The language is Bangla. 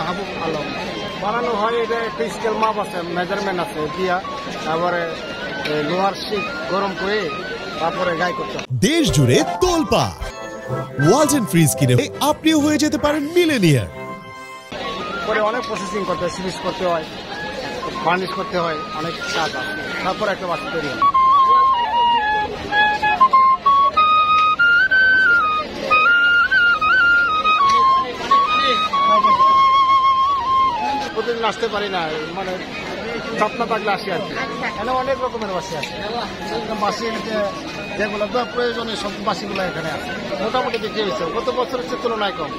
মাহবুব আলম। বানানো হয় এটা একটা স্কেল মাপ আছে, মেজারমেন্ট আছে দিয়া, তারপরে লোহার শিক গরম করে তারপরে গায়ে করতে হয়। দেশ জুড়ে তোলপাড় ওয়ালটন ফ্রিজ কিনে আপনিও হয়ে যেতে পারেন মিলেনিয়ার। পরে অনেক প্রসেসিং করতে হয়, সিরিজ করতে হয়, বার্নিশ করতে হয়, অনেক কাজ আছে, তারপরে একটা বাচ্চা তৈরি হয়। প্রতিদিন আসতে পারি না, মানে স্বপ্ন থাকলে আসি আর কি। এখানে অনেক রকমের বাসি আছে, বাসি যেগুলো প্রয়োজনীয় সব বাসিগুলো এখানে আছে। মোটামুটি বিক্রি হয়েছে, গত বছরের তুলনায় কম।